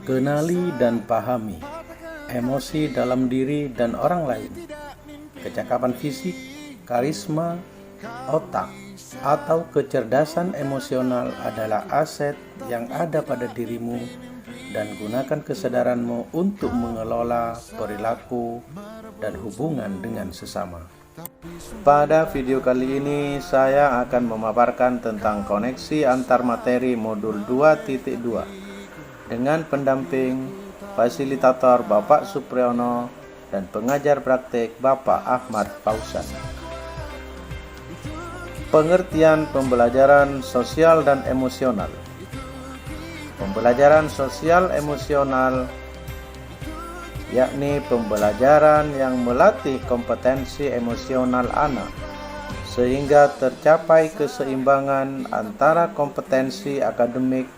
Kenali dan pahami emosi dalam diri dan orang lain. Kecakapan fisik, karisma, otak, atau kecerdasan emosional adalah aset yang ada pada dirimu, dan gunakan kesadaranmu untuk mengelola perilaku dan hubungan dengan sesama. Pada video kali ini saya akan memaparkan tentang koneksi antar materi modul 2.2 dengan pendamping fasilitator Bapak Supriyono dan pengajar praktik Bapak Ahmad Fauzan. Pengertian pembelajaran sosial dan emosional. Pembelajaran sosial emosional yakni pembelajaran yang melatih kompetensi emosional anak sehingga tercapai keseimbangan antara kompetensi akademik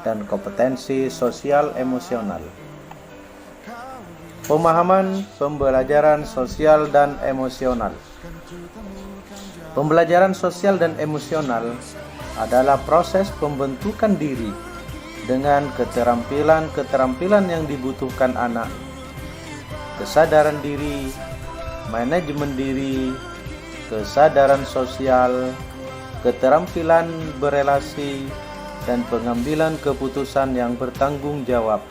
dan kompetensi sosial emosional. Pemahaman pembelajaran sosial dan emosional. Pembelajaran sosial dan emosional adalah proses pembentukan diri dengan keterampilan-keterampilan yang dibutuhkan anak, kesadaran diri, manajemen diri, kesadaran sosial, keterampilan berelasi, dan pengambilan keputusan yang bertanggung jawab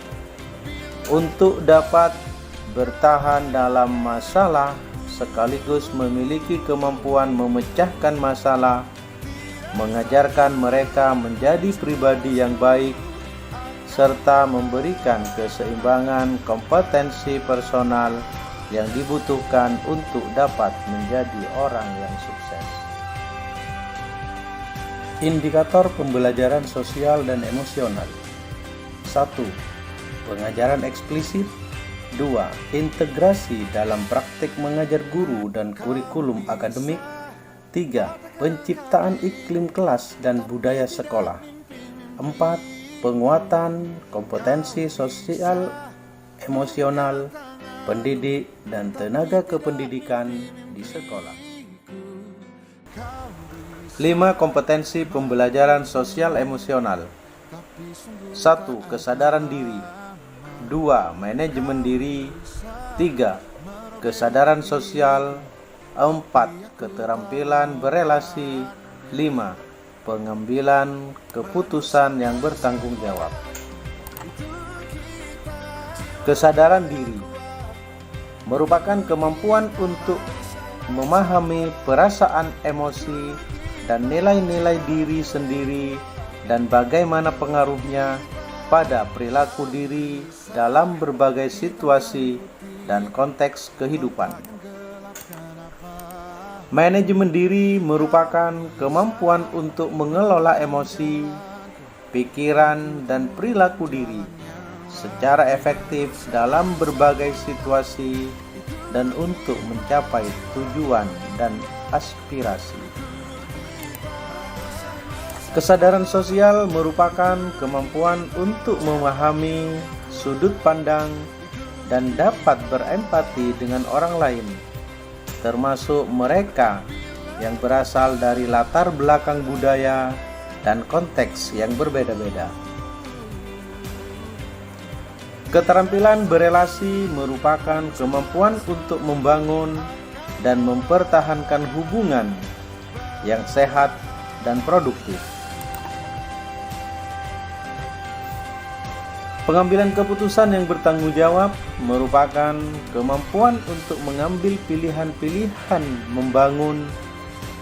untuk dapat bertahan dalam masalah sekaligus memiliki kemampuan memecahkan masalah, mengajarkan mereka menjadi pribadi yang baik, serta memberikan keseimbangan kompetensi personal yang dibutuhkan untuk dapat menjadi orang yang sukses. Indikator pembelajaran sosial dan emosional. 1. Pengajaran eksplisit. 2. Integrasi dalam praktik mengajar guru dan kurikulum akademik. 3. Penciptaan iklim kelas dan budaya sekolah. 4. Penguatan kompetensi sosial emosional pendidik dan tenaga kependidikan di sekolah. 5 kompetensi pembelajaran sosial emosional. 1. Kesadaran diri. 2. Manajemen diri. 3. Kesadaran sosial. 4. Keterampilan berelasi. 5. Pengambilan keputusan yang bertanggung jawab. Kesadaran diri merupakan kemampuan untuk memahami perasaan, emosi, dan nilai-nilai diri sendiri dan bagaimana pengaruhnya pada perilaku diri dalam berbagai situasi dan konteks kehidupan. Manajemen diri merupakan kemampuan untuk mengelola emosi, pikiran, dan perilaku diri secara efektif dalam berbagai situasi dan untuk mencapai tujuan dan aspirasi. Kesadaran sosial merupakan kemampuan untuk memahami sudut pandang dan dapat berempati dengan orang lain, termasuk mereka yang berasal dari latar belakang budaya dan konteks yang berbeda-beda. Keterampilan berelasi merupakan kemampuan untuk membangun dan mempertahankan hubungan yang sehat dan produktif. Pengambilan keputusan yang bertanggung jawab merupakan kemampuan untuk mengambil pilihan-pilihan membangun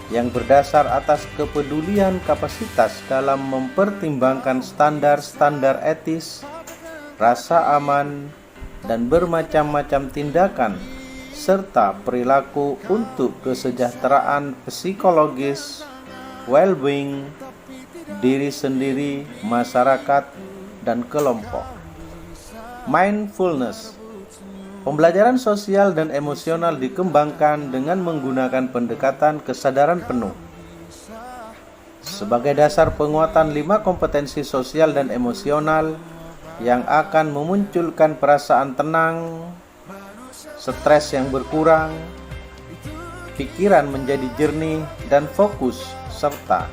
yang berdasar atas kepedulian kapasitas dalam mempertimbangkan standar-standar etis, rasa aman, dan bermacam-macam tindakan serta perilaku untuk kesejahteraan psikologis, well-being, diri sendiri, masyarakat, dan kelompok. Mindfulness. Pembelajaran sosial dan emosional dikembangkan dengan menggunakan pendekatan kesadaran penuh sebagai dasar penguatan 5 kompetensi sosial dan emosional yang akan memunculkan perasaan tenang, stres yang berkurang, pikiran menjadi jernih dan fokus, serta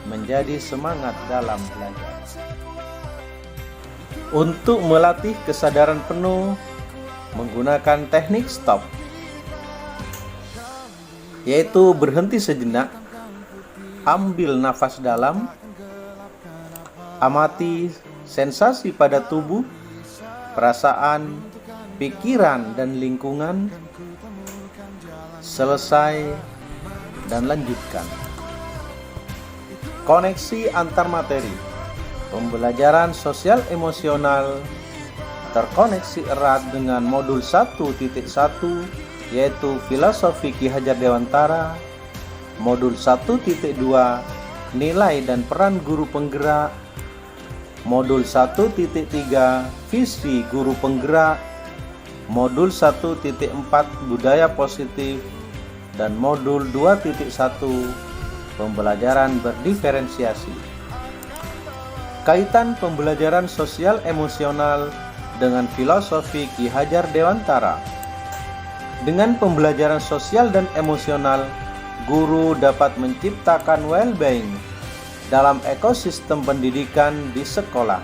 menjadi semangat dalam belajar. Untuk melatih kesadaran penuh menggunakan teknik stop, yaitu berhenti sejenak, ambil nafas dalam, amati sensasi pada tubuh, perasaan, pikiran, dan lingkungan, selesai, dan lanjutkan. Koneksi antar materi. Pembelajaran sosial emosional terkoneksi erat dengan modul 1.1, yaitu Filosofi Ki Hajar Dewantara, modul 1.2, Nilai dan Peran Guru Penggerak, modul 1.3, Visi Guru Penggerak, modul 1.4, Budaya Positif, dan modul 2.1, Pembelajaran Berdiferensiasi. Kaitan pembelajaran sosial emosional dengan filosofi Ki Hajar Dewantara. Dengan pembelajaran sosial dan emosional, guru dapat menciptakan well-being dalam ekosistem pendidikan di sekolah,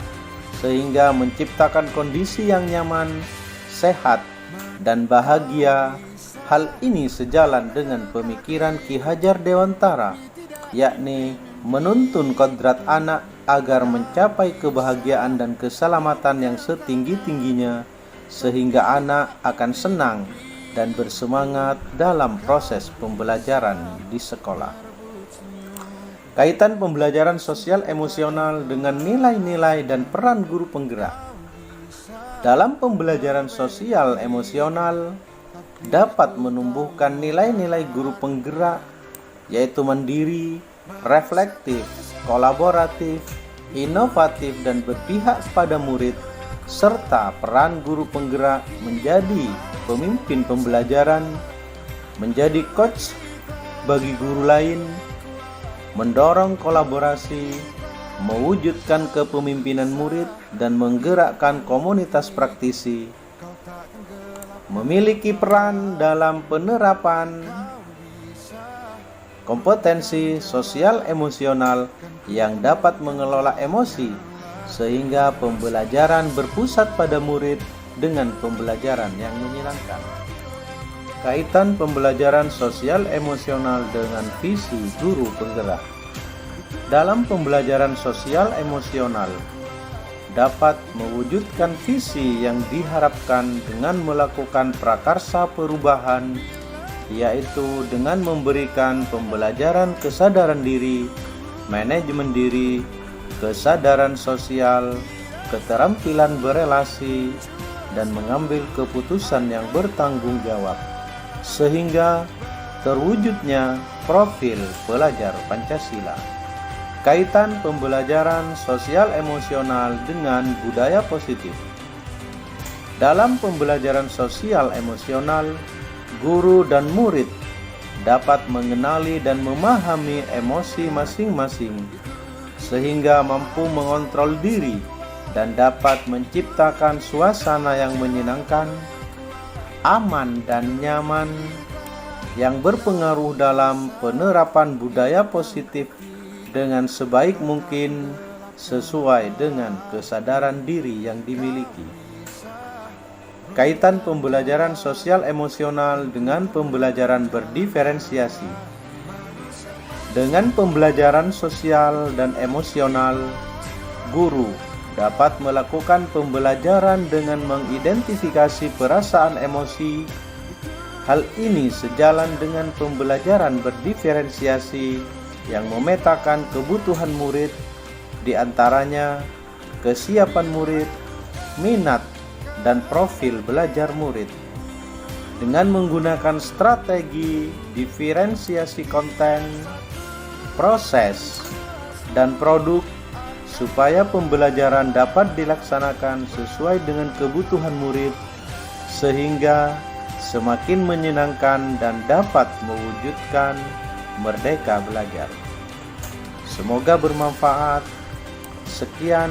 sehingga menciptakan kondisi yang nyaman, sehat, dan bahagia. Hal ini sejalan dengan pemikiran Ki Hajar Dewantara, yakni menuntun kodrat anak agar mencapai kebahagiaan dan keselamatan yang setinggi-tingginya, sehingga anak akan senang dan bersemangat dalam proses pembelajaran di sekolah. Kaitan pembelajaran sosial emosional dengan nilai-nilai dan peran guru penggerak. Dalam pembelajaran sosial emosional dapat menumbuhkan nilai-nilai guru penggerak, yaitu mandiri, reflektif, kolaboratif, inovatif, dan berpihak pada murid, serta peran guru penggerak menjadi pemimpin pembelajaran, menjadi coach bagi guru lain, mendorong kolaborasi, mewujudkan kepemimpinan murid, dan menggerakkan komunitas praktisi, memiliki peran dalam penerapan kompetensi sosial emosional yang dapat mengelola emosi, sehingga pembelajaran berpusat pada murid dengan pembelajaran yang menyenangkan. Kaitan pembelajaran sosial emosional dengan visi guru penggerak. Dalam pembelajaran sosial emosional dapat mewujudkan visi yang diharapkan dengan melakukan prakarsa perubahan, yaitu dengan memberikan pembelajaran kesadaran diri, manajemen diri, kesadaran sosial, keterampilan berelasi, dan mengambil keputusan yang bertanggung jawab, sehingga terwujudnya profil pelajar Pancasila. Kaitan pembelajaran sosial emosional dengan budaya positif. Dalam pembelajaran sosial emosional, guru dan murid dapat mengenali dan memahami emosi masing-masing, sehingga mampu mengontrol diri dan dapat menciptakan suasana yang menyenangkan, aman, dan nyaman yang berpengaruh dalam penerapan budaya positif dengan sebaik mungkin sesuai dengan kesadaran diri yang dimiliki. Kaitan pembelajaran sosial emosional dengan pembelajaran berdiferensiasi. Dengan pembelajaran sosial dan emosional, guru dapat melakukan pembelajaran dengan mengidentifikasi perasaan emosi. Hal ini sejalan dengan pembelajaran berdiferensiasi yang memetakan kebutuhan murid, di antaranya kesiapan murid, minat, dan profil belajar murid. Dengan menggunakan strategi diferensiasi konten, proses, dan produk, supaya pembelajaran dapat dilaksanakan sesuai dengan kebutuhan murid, sehingga semakin menyenangkan dan dapat mewujudkan merdeka belajar. Semoga bermanfaat. Sekian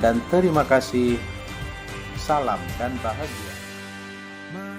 dan terima kasih. Salam dan bahagia.